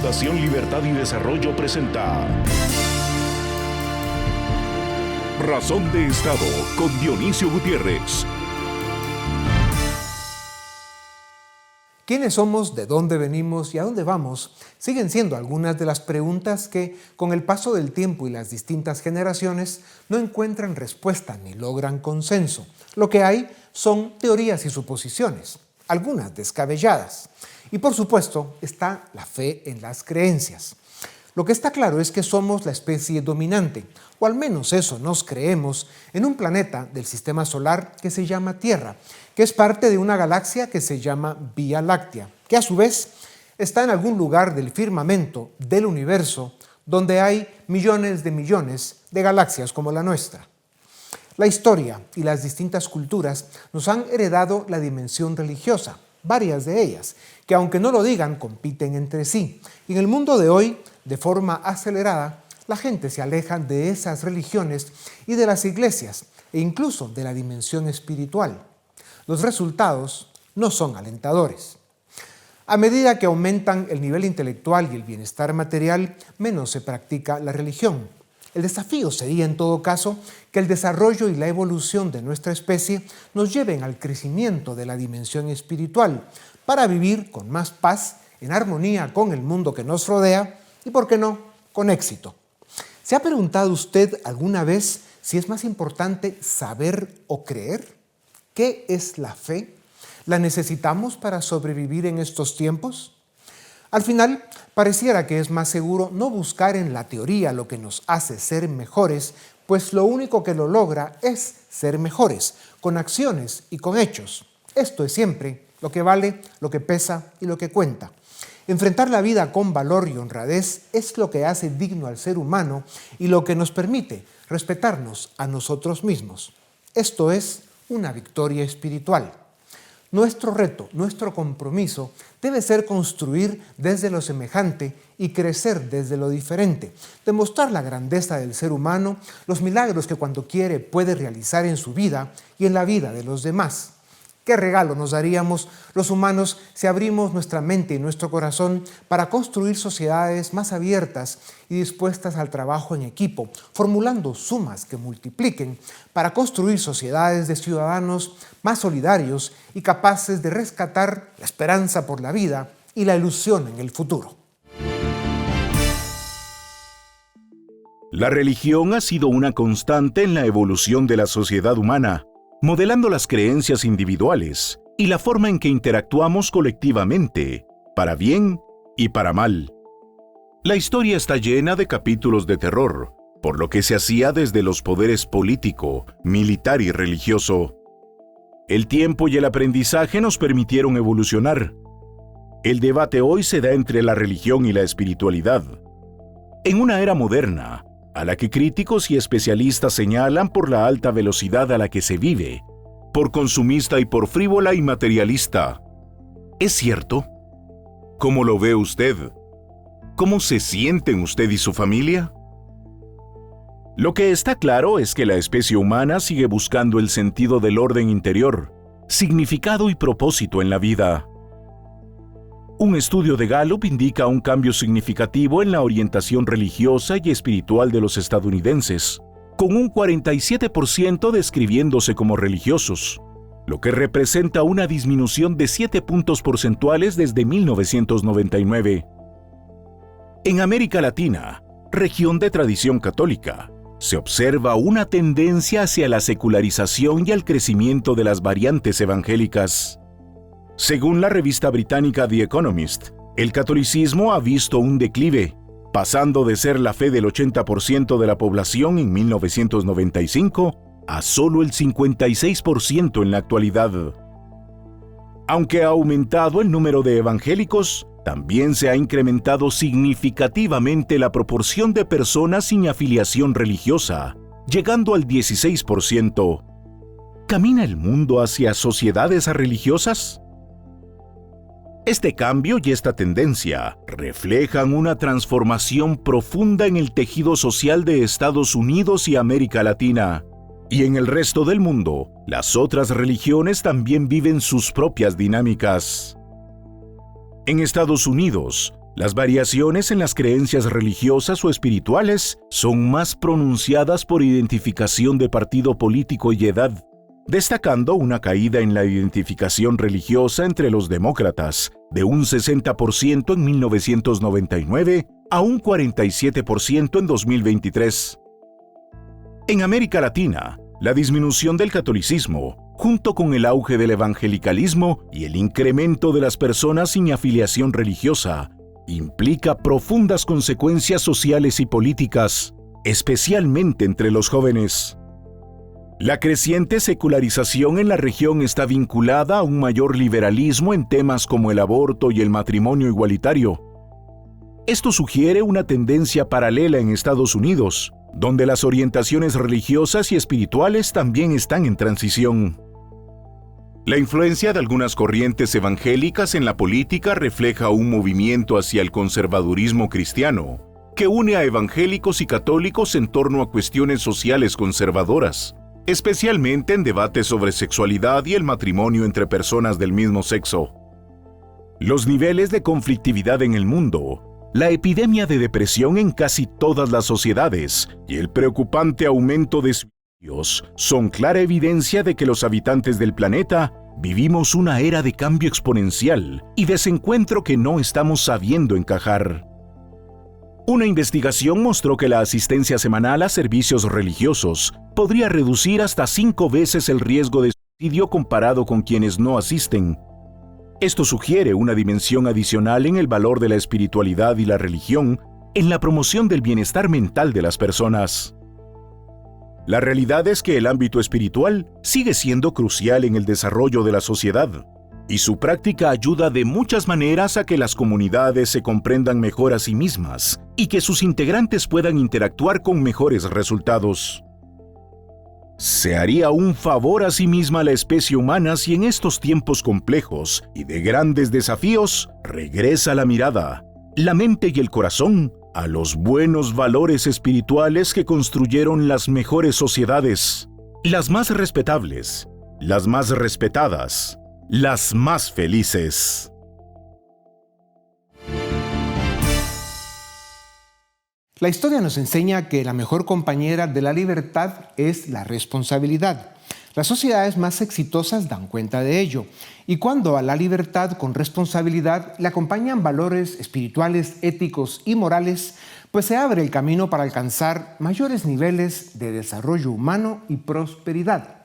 Fundación Libertad y Desarrollo presenta Razón de Estado con Dionisio Gutiérrez. ¿Quiénes somos, de dónde venimos y a dónde vamos? Siguen siendo algunas de las preguntas que, con el paso del tiempo y las distintas generaciones, no encuentran respuesta ni logran consenso. Lo que hay son teorías y suposiciones, algunas descabelladas. Y por supuesto está la fe en las creencias. Lo que está claro es que somos la especie dominante, o al menos eso nos creemos, en un planeta del sistema solar que se llama Tierra, que es parte de una galaxia que se llama Vía Láctea, que a su vez está en algún lugar del firmamento del universo donde hay millones de galaxias como la nuestra. La historia y las distintas culturas nos han heredado la dimensión religiosa, varias de ellas, que aunque no lo digan, compiten entre sí. Y en el mundo de hoy, de forma acelerada, la gente se aleja de esas religiones y de las iglesias, e incluso de la dimensión espiritual. Los resultados no son alentadores. A medida que aumentan el nivel intelectual y el bienestar material, menos se practica la religión. El desafío sería, en todo caso, que el desarrollo y la evolución de nuestra especie nos lleven al crecimiento de la dimensión espiritual para vivir con más paz, en armonía con el mundo que nos rodea y, ¿por qué no?, con éxito. ¿Se ha preguntado usted alguna vez si es más importante saber o creer? ¿Qué es la fe? ¿La necesitamos para sobrevivir en estos tiempos? Al final, pareciera que es más seguro no buscar en la teoría lo que nos hace ser mejores, pues lo único que lo logra es ser mejores, con acciones y con hechos. Esto es siempre lo que vale, lo que pesa y lo que cuenta. Enfrentar la vida con valor y honradez es lo que hace digno al ser humano y lo que nos permite respetarnos a nosotros mismos. Esto es una victoria espiritual. Nuestro reto, nuestro compromiso debe ser construir desde lo semejante y crecer desde lo diferente, demostrar la grandeza del ser humano, los milagros que cuando quiere puede realizar en su vida y en la vida de los demás. ¿Qué regalo nos daríamos los humanos si abrimos nuestra mente y nuestro corazón para construir sociedades más abiertas y dispuestas al trabajo en equipo, formulando sumas que multipliquen para construir sociedades de ciudadanos más solidarios y capaces de rescatar la esperanza por la vida y la ilusión en el futuro? La religión ha sido una constante en la evolución de la sociedad humana, modelando las creencias individuales y la forma en que interactuamos colectivamente, para bien y para mal. La historia está llena de capítulos de terror, por lo que se hacía desde los poderes político, militar y religioso. El tiempo y el aprendizaje nos permitieron evolucionar. El debate hoy se da entre la religión y la espiritualidad. En una era moderna, a la que críticos y especialistas señalan por la alta velocidad a la que se vive, por consumista y por frívola y materialista. ¿Es cierto? ¿Cómo lo ve usted? ¿Cómo se sienten usted y su familia? Lo que está claro es que la especie humana sigue buscando el sentido del orden interior, significado y propósito en la vida. Un estudio de Gallup indica un cambio significativo en la orientación religiosa y espiritual de los estadounidenses, con un 47% describiéndose como religiosos, lo que representa una disminución de 7 puntos porcentuales desde 1999. En América Latina, región de tradición católica, se observa una tendencia hacia la secularización y al crecimiento de las variantes evangélicas. Según la revista británica The Economist, el catolicismo ha visto un declive, pasando de ser la fe del 80% de la población en 1995 a solo el 56% en la actualidad. Aunque ha aumentado el número de evangélicos, también se ha incrementado significativamente la proporción de personas sin afiliación religiosa, llegando al 16%. ¿Camina el mundo hacia sociedades religiosas? Este cambio y esta tendencia reflejan una transformación profunda en el tejido social de Estados Unidos y América Latina. Y en el resto del mundo, las otras religiones también viven sus propias dinámicas. En Estados Unidos, Las variaciones en las creencias religiosas o espirituales son más pronunciadas por identificación de partido político y edad, destacando una caída en la identificación religiosa entre los demócratas, de un 60% en 1999 a un 47% en 2023. En América Latina, la disminución del catolicismo, junto con el auge del evangelicalismo y el incremento de las personas sin afiliación religiosa, implica profundas consecuencias sociales y políticas, especialmente entre los jóvenes. La creciente secularización en la región está vinculada a un mayor liberalismo en temas como el aborto y el matrimonio igualitario. Esto sugiere una tendencia paralela en Estados Unidos, donde las orientaciones religiosas y espirituales también están en transición. La influencia de algunas corrientes evangélicas en la política refleja un movimiento hacia el conservadurismo cristiano, que une a evangélicos y católicos en torno a cuestiones sociales conservadoras, especialmente en debates sobre sexualidad y el matrimonio entre personas del mismo sexo. Los niveles de conflictividad en el mundo, la epidemia de depresión en casi todas las sociedades y el preocupante aumento de suicidios son clara evidencia de que los habitantes del planeta vivimos una era de cambio exponencial y desencuentro que no estamos sabiendo encajar. Una investigación mostró que la asistencia semanal a servicios religiosos podría reducir hasta 5 veces el riesgo de suicidio comparado con quienes no asisten. Esto sugiere una dimensión adicional en el valor de la espiritualidad y la religión en la promoción del bienestar mental de las personas. La realidad es que el ámbito espiritual sigue siendo crucial en el desarrollo de la sociedad, y su práctica ayuda de muchas maneras a que las comunidades se comprendan mejor a sí mismas y que sus integrantes puedan interactuar con mejores resultados. Se haría un favor a sí misma la especie humana si en estos tiempos complejos y de grandes desafíos regresa la mirada, la mente y el corazón a los buenos valores espirituales que construyeron las mejores sociedades, las más respetables, las más respetadas, las más felices. La historia nos enseña que la mejor compañera de la libertad es la responsabilidad. Las sociedades más exitosas dan cuenta de ello. Y cuando a la libertad con responsabilidad le acompañan valores espirituales, éticos y morales, pues se abre el camino para alcanzar mayores niveles de desarrollo humano y prosperidad.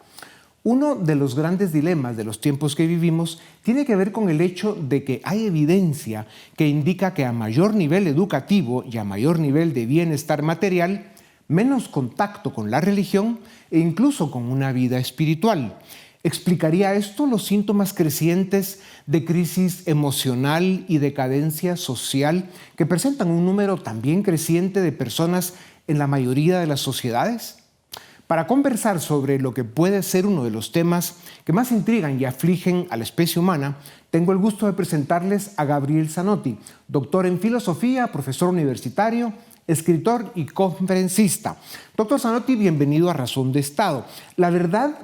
Uno de los grandes dilemas de los tiempos que vivimos tiene que ver con el hecho de que hay evidencia que indica que a mayor nivel educativo y a mayor nivel de bienestar material, menos contacto con la religión e incluso con una vida espiritual. ¿Explicaría esto los síntomas crecientes de crisis emocional y decadencia social que presentan un número también creciente de personas en la mayoría de las sociedades? Para conversar sobre lo que puede ser uno de los temas que más intrigan y afligen a la especie humana, tengo el gusto de presentarles a Gabriel Zanotti, doctor en filosofía, profesor universitario, escritor y conferencista. Doctor Zanotti, bienvenido a Razón de Estado. La verdad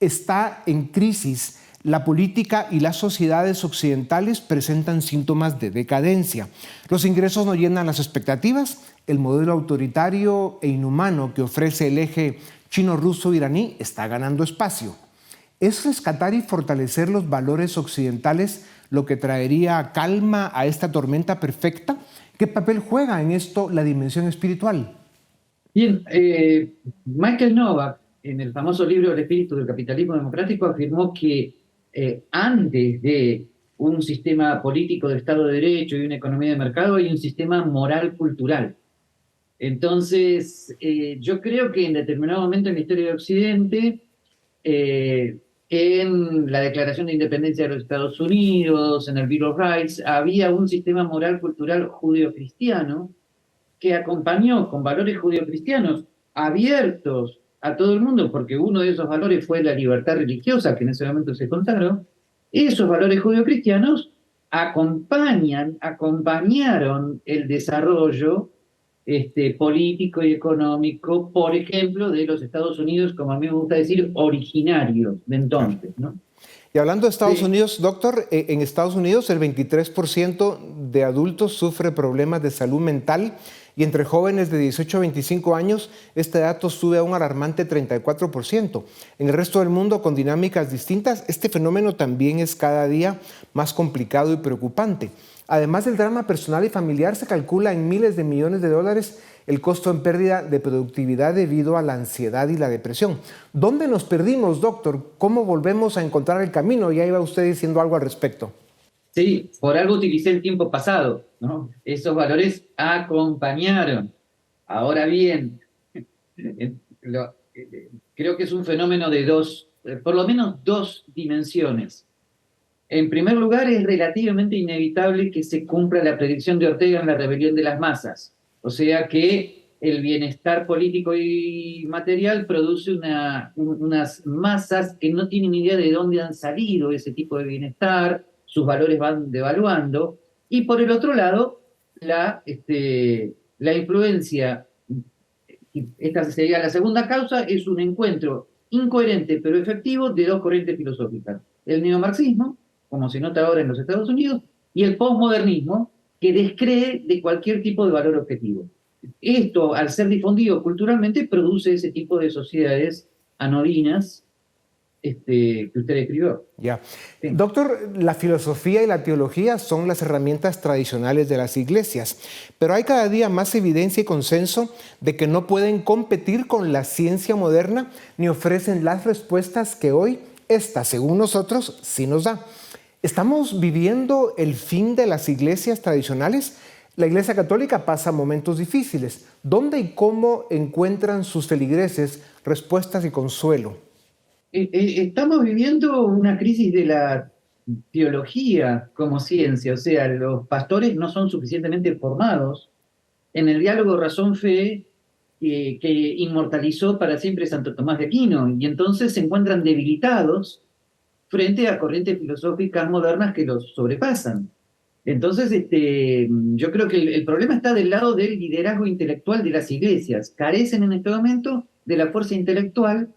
está en crisis. La política y las sociedades occidentales presentan síntomas de decadencia. Los ingresos no llenan las expectativas. El modelo autoritario e inhumano que ofrece el eje chino-ruso-iraní está ganando espacio. ¿Es rescatar y fortalecer los valores occidentales lo que traería calma a esta tormenta perfecta? ¿Qué papel juega en esto la dimensión espiritual? Bien, Michael Novak, en el famoso libro El espíritu del capitalismo democrático, afirmó que antes de un sistema político de Estado de Derecho y una economía de mercado hay un sistema moral cultural. Entonces, yo creo que en determinado momento en la historia de Occidente, en la Declaración de Independencia de los Estados Unidos, en el Bill of Rights, había un sistema moral cultural judío-cristiano que acompañó con valores judío-cristianos abiertos a todo el mundo, porque uno de esos valores fue la libertad religiosa, que en ese momento se consagró. Esos valores judío-cristianos acompañaron el desarrollo político y económico, por ejemplo, de los Estados Unidos, como a mí me gusta decir, originarios de entonces, ¿no? Y hablando de Estados Unidos, doctor, en Estados Unidos el 23% de adultos sufre problemas de salud mental y entre jóvenes de 18 a 25 años este dato sube a un alarmante 34%. En el resto del mundo, con dinámicas distintas, este fenómeno también es cada día más complicado y preocupante. Además del drama personal y familiar, se calcula en miles de millones de dólares el costo en pérdida de productividad debido a la ansiedad y la depresión. ¿Dónde nos perdimos, doctor? ¿Cómo volvemos a encontrar el camino? Ya iba usted diciendo algo al respecto. Sí, por algo utilicé el tiempo pasado, ¿no? Esos valores acompañaron. Ahora bien, creo que es un fenómeno de por lo menos dos dimensiones. En primer lugar, es relativamente inevitable que se cumpla la predicción de Ortega en la rebelión de las masas. O sea que el bienestar político y material produce unas masas que no tienen idea de dónde han salido ese tipo de bienestar, sus valores van devaluando. Y por el otro lado, la influencia, esta sería la segunda causa, es un encuentro incoherente pero efectivo de dos corrientes filosóficas. El neomarxismo, como se nota ahora en los Estados Unidos, y el posmodernismo, que descree de cualquier tipo de valor objetivo. Esto, al ser difundido culturalmente, produce ese tipo de sociedades anodinas que usted describió. Ya. Sí. Doctor, la filosofía y la teología son las herramientas tradicionales de las iglesias, pero hay cada día más evidencia y consenso de que no pueden competir con la ciencia moderna ni ofrecen las respuestas que hoy esta, según nosotros, sí nos da. ¿Estamos viviendo el fin de las iglesias tradicionales? La Iglesia Católica pasa momentos difíciles. ¿Dónde y cómo encuentran sus feligreses respuestas y consuelo? Estamos viviendo una crisis de la teología como ciencia, o sea, los pastores no son suficientemente formados en el diálogo razón-fe que inmortalizó para siempre Santo Tomás de Aquino, y entonces se encuentran debilitados frente a corrientes filosóficas modernas que los sobrepasan. Entonces, yo creo que el problema está del lado del liderazgo intelectual de las iglesias. Carecen en este momento de la fuerza intelectual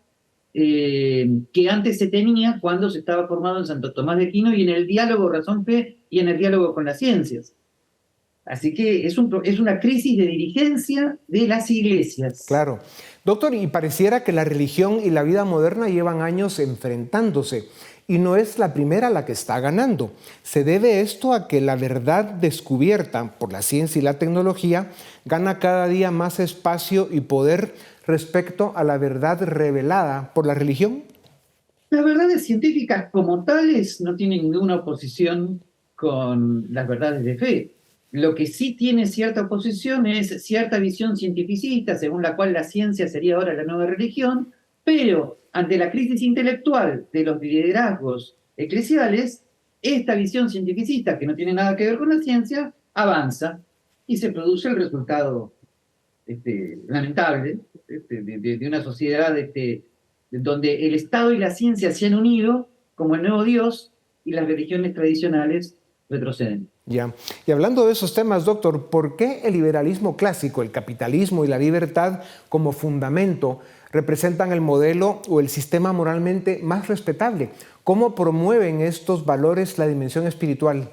que antes se tenía cuando se estaba formado en Santo Tomás de Aquino y en el diálogo razón-fe y en el diálogo con las ciencias. Así que es una crisis de dirigencia de las iglesias. Claro. Doctor, y pareciera que la religión y la vida moderna llevan años enfrentándose y no es la primera la que está ganando. ¿Se debe esto a que la verdad descubierta por la ciencia y la tecnología gana cada día más espacio y poder respecto a la verdad revelada por la religión? Las verdades científicas como tales no tienen ninguna oposición con las verdades de fe. Lo que sí tiene cierta oposición es cierta visión cientificista, según la cual la ciencia sería ahora la nueva religión, pero ante la crisis intelectual de los liderazgos eclesiales, esta visión cientificista, que no tiene nada que ver con la ciencia, avanza y se produce el resultado lamentable de una sociedad donde el Estado y la ciencia se han unido como el nuevo Dios y las religiones tradicionales retroceden. Ya. Y hablando de esos temas, doctor, ¿por qué el liberalismo clásico, el capitalismo y la libertad como fundamento representan el modelo o el sistema moralmente más respetable? ¿Cómo promueven estos valores la dimensión espiritual?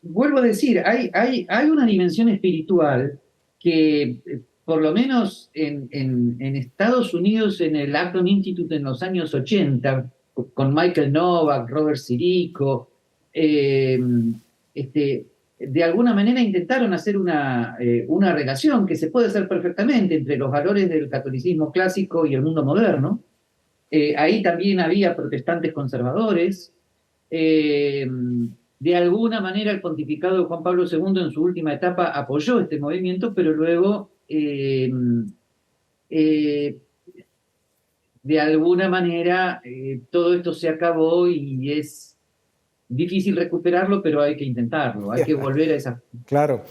Vuelvo a decir, hay una dimensión espiritual que, por lo menos en Estados Unidos, en el Acton Institute en los años 80, con Michael Novak, Robert Sirico, de alguna manera intentaron hacer una relación que se puede hacer perfectamente entre los valores del catolicismo clásico y el mundo moderno. Ahí también había protestantes conservadores. De alguna manera el pontificado de Juan Pablo II en su última etapa apoyó este movimiento, pero luego de alguna manera todo esto se acabó y es difícil recuperarlo, pero hay que intentarlo, hay que volver a esa... Claro.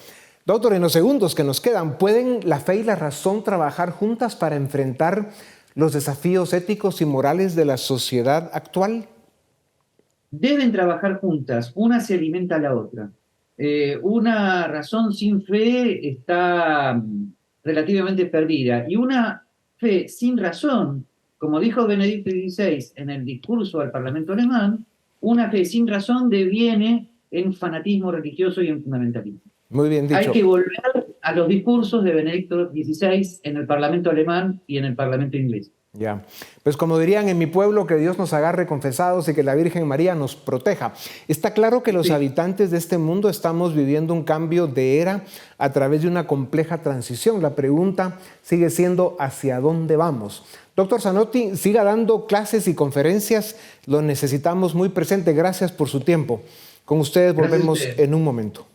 Doctor, en los segundos que nos quedan, ¿pueden la fe y la razón trabajar juntas para enfrentar los desafíos éticos y morales de la sociedad actual? Deben trabajar juntas, una se alimenta a la otra. Una razón sin fe está relativamente perdida, y una fe sin razón, como dijo Benedicto XVI en el discurso al Parlamento alemán, una fe sin razón deviene en fanatismo religioso y en fundamentalismo. Muy bien dicho. Hay que volver a los discursos de Benedicto XVI en el Parlamento alemán y en el Parlamento inglés. Ya, pues como dirían en mi pueblo, que Dios nos agarre confesados y que la Virgen María nos proteja. Está claro que los habitantes de este mundo estamos viviendo un cambio de era a través de una compleja transición. La pregunta sigue siendo ¿hacia dónde vamos? Doctor Zanotti, siga dando clases y conferencias, lo necesitamos muy presente. Gracias por su tiempo. Con ustedes volvemos en un momento.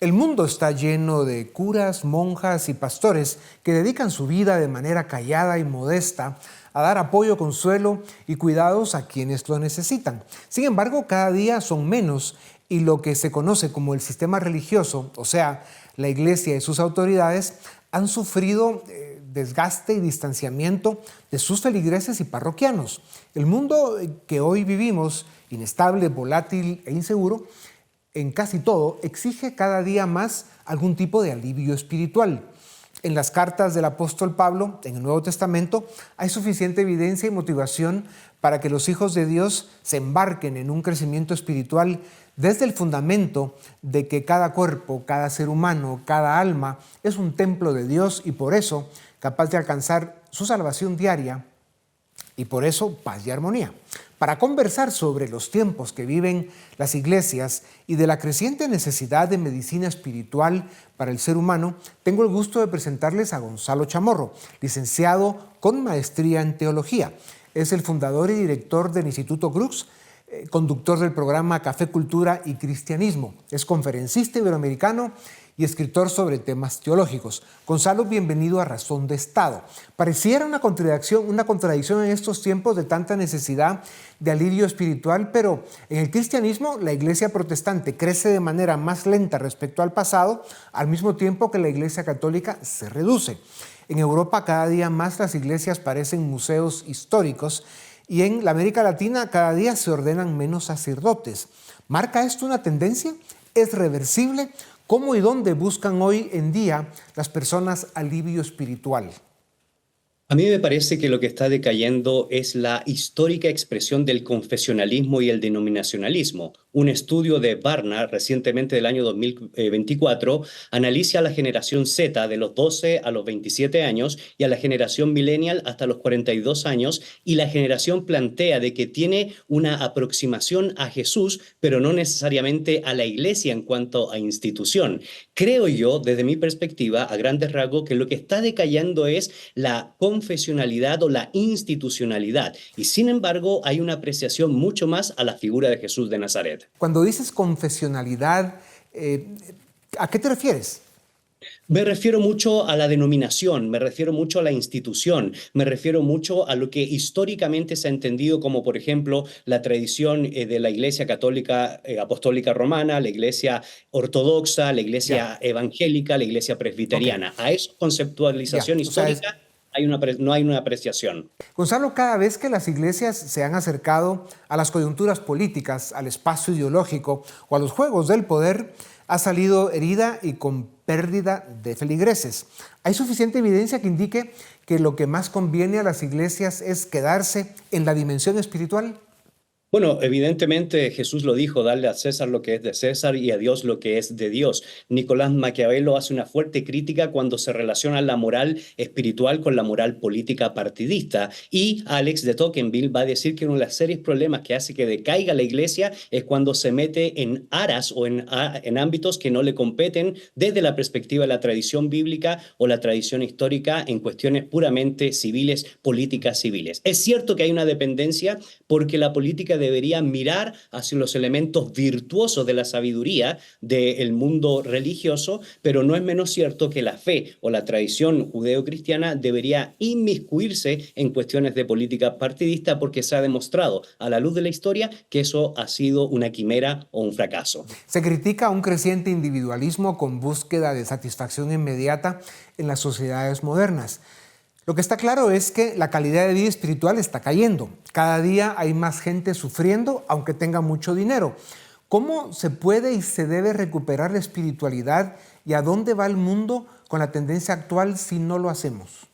El mundo está lleno de curas, monjas y pastores que dedican su vida de manera callada y modesta a dar apoyo, consuelo y cuidados a quienes lo necesitan. Sin embargo, cada día son menos y lo que se conoce como el sistema religioso, o sea, la Iglesia y sus autoridades, han sufrido desgaste y distanciamiento de sus feligreses y parroquianos. El mundo que hoy vivimos, inestable, volátil e inseguro, en casi todo, exige cada día más algún tipo de alivio espiritual. En las cartas del apóstol Pablo, en el Nuevo Testamento, hay suficiente evidencia y motivación para que los hijos de Dios se embarquen en un crecimiento espiritual desde el fundamento de que cada cuerpo, cada ser humano, cada alma es un templo de Dios y por eso capaz de alcanzar su salvación diaria y por eso paz y armonía. Para conversar sobre los tiempos que viven las iglesias y de la creciente necesidad de medicina espiritual para el ser humano, tengo el gusto de presentarles a Gonzalo Chamorro, licenciado con maestría en teología. Es el fundador y director del Instituto Crux, conductor del programa Café, Cultura y Cristianismo. Es conferencista iberoamericano y escritor sobre temas teológicos. Gonzalo, bienvenido a Razón de Estado. Pareciera una contradicción en estos tiempos de tanta necesidad de alivio espiritual, pero en el cristianismo la iglesia protestante crece de manera más lenta respecto al pasado, al mismo tiempo que la iglesia católica se reduce. En Europa cada día más las iglesias parecen museos históricos y en la América Latina cada día se ordenan menos sacerdotes. ¿Marca esto una tendencia? ¿Es reversible? ¿Cómo y dónde buscan hoy en día las personas alivio espiritual? A mí me parece que lo que está decayendo es la histórica expresión del confesionalismo y el denominacionalismo. Un estudio de Barna, recientemente del año 2024, analiza a la generación Z de los 12 a los 27 años y a la generación millennial hasta los 42 años, y la generación plantea de que tiene una aproximación a Jesús, pero no necesariamente a la iglesia en cuanto a institución. Creo yo, desde mi perspectiva, a grandes rasgos, que lo que está decayendo es la confesionalidad o la institucionalidad, y sin embargo hay una apreciación mucho más a la figura de Jesús de Nazaret. Cuando dices confesionalidad, ¿a qué te refieres? Me refiero mucho a la denominación, me refiero mucho a la institución, me refiero mucho a lo que históricamente se ha entendido como, por ejemplo, la tradición de la Iglesia Católica Apostólica Romana, la Iglesia Ortodoxa, la Iglesia evangélica, la Iglesia presbiteriana. A esa conceptualización histórica no hay una apreciación. Gonzalo, cada vez que las iglesias se han acercado a las coyunturas políticas, al espacio ideológico o a los juegos del poder, ha salido herida y con pérdida de feligreses. ¿Hay suficiente evidencia que indique que lo que más conviene a las iglesias es quedarse en la dimensión espiritual? Bueno, evidentemente Jesús lo dijo, darle a César lo que es de César y a Dios lo que es de Dios. Nicolás Maquiavelo hace una fuerte crítica cuando se relaciona la moral espiritual con la moral política partidista. Y Alex de Tocqueville va a decir que uno de los serios problemas que hace que decaiga la iglesia es cuando se mete en aras o en ámbitos que no le competen desde la perspectiva de la tradición bíblica o la tradición histórica en cuestiones puramente civiles, políticas civiles. Es cierto que hay una dependencia porque la política debería mirar hacia los elementos virtuosos de la sabiduría del mundo religioso, pero no es menos cierto que la fe o la tradición judeo-cristiana debería inmiscuirse en cuestiones de política partidista, porque se ha demostrado a la luz de la historia que eso ha sido una quimera o un fracaso. Se critica un creciente individualismo con búsqueda de satisfacción inmediata en las sociedades modernas. Lo que está claro es que la calidad de vida espiritual está cayendo. Cada día hay más gente sufriendo, aunque tenga mucho dinero. ¿Cómo se puede y se debe recuperar la espiritualidad y a dónde va el mundo con la tendencia actual si no lo hacemos?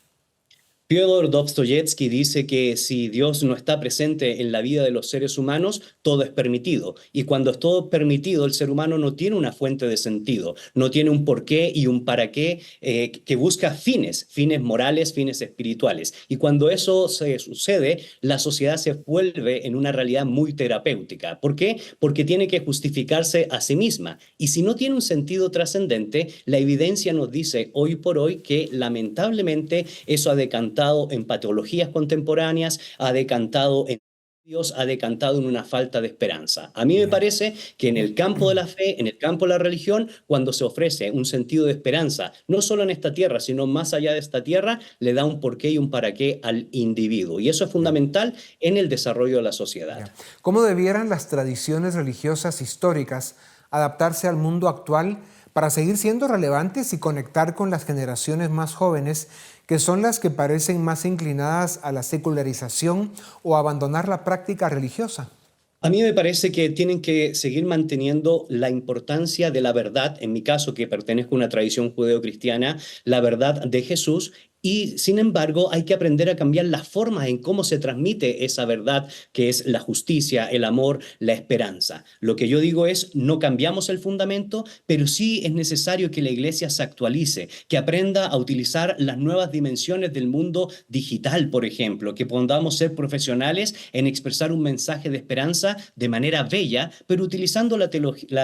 Fyodor Dostoyevsky dice que si Dios no está presente en la vida de los seres humanos, todo es permitido. Y cuando es todo permitido, el ser humano no tiene una fuente de sentido, no tiene un porqué y un para qué que busca fines morales, fines espirituales. Y cuando eso se sucede, la sociedad se vuelve en una realidad muy terapéutica. ¿Por qué? Porque tiene que justificarse a sí misma. Y si no tiene un sentido trascendente, la evidencia nos dice hoy por hoy que lamentablemente eso ha decantado en patologías contemporáneas, ha decantado en Dios, ha decantado en una falta de esperanza. A mí me parece que en el campo de la fe, en el campo de la religión, cuando se ofrece un sentido de esperanza, no solo en esta tierra, sino más allá de esta tierra, le da un porqué y un para qué al individuo. Y eso es fundamental en el desarrollo de la sociedad. ¿Cómo debieran las tradiciones religiosas históricas adaptarse al mundo actual para seguir siendo relevantes y conectar con las generaciones más jóvenes, que son las que parecen más inclinadas a la secularización o a abandonar la práctica religiosa? A mí me parece que tienen que seguir manteniendo la importancia de la verdad, en mi caso que pertenezco a una tradición judeocristiana, la verdad de Jesús. Y sin embargo, hay que aprender a cambiar las formas en cómo se transmite esa verdad, que es la justicia, el amor, la esperanza. Lo que yo digo es, no cambiamos el fundamento, pero sí es necesario que la iglesia se actualice, que aprenda a utilizar las nuevas dimensiones del mundo digital, por ejemplo, que podamos ser profesionales en expresar un mensaje de esperanza de manera bella, pero utilizando la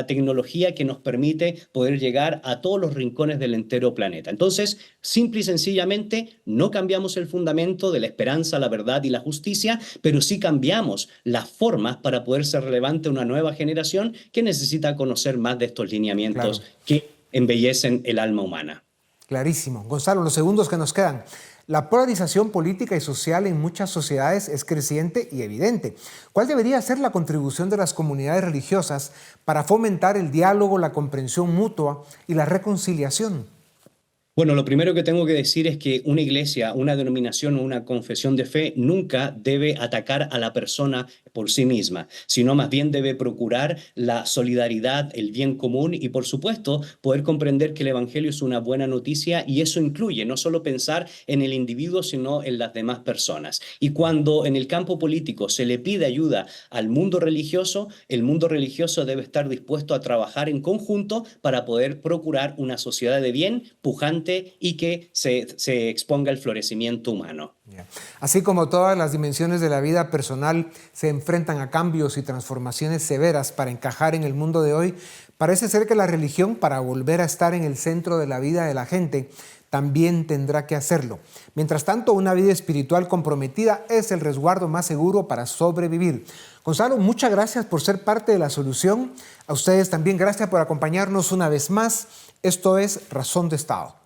tecnología que nos permite poder llegar a todos los rincones del entero planeta. Entonces, simple y sencillamente, no cambiamos el fundamento de la esperanza, la verdad y la justicia, pero sí cambiamos las formas para poder ser relevante a una nueva generación que necesita conocer más de estos lineamientos que embellecen el alma humana. Clarísimo. Gonzalo, los segundos que nos quedan. La polarización política y social en muchas sociedades es creciente y evidente. ¿Cuál debería ser la contribución de las comunidades religiosas para fomentar el diálogo, la comprensión mutua y la reconciliación? Bueno, lo primero que tengo que decir es que una iglesia, una denominación o una confesión de fe nunca debe atacar a la persona por sí misma, sino más bien debe procurar la solidaridad, el bien común y, por supuesto, poder comprender que el evangelio es una buena noticia y eso incluye no solo pensar en el individuo, sino en las demás personas. Y cuando en el campo político se le pide ayuda al mundo religioso, el mundo religioso debe estar dispuesto a trabajar en conjunto para poder procurar una sociedad de bien, pujante y que se exponga el florecimiento humano. Así como todas las dimensiones de la vida personal se enfrentan a cambios y transformaciones severas para encajar en el mundo de hoy, parece ser que la religión, para volver a estar en el centro de la vida de la gente, también tendrá que hacerlo. Mientras tanto, una vida espiritual comprometida es el resguardo más seguro para sobrevivir. Gonzalo, muchas gracias por ser parte de la solución. A ustedes también gracias por acompañarnos una vez más. Esto es Razón de Estado.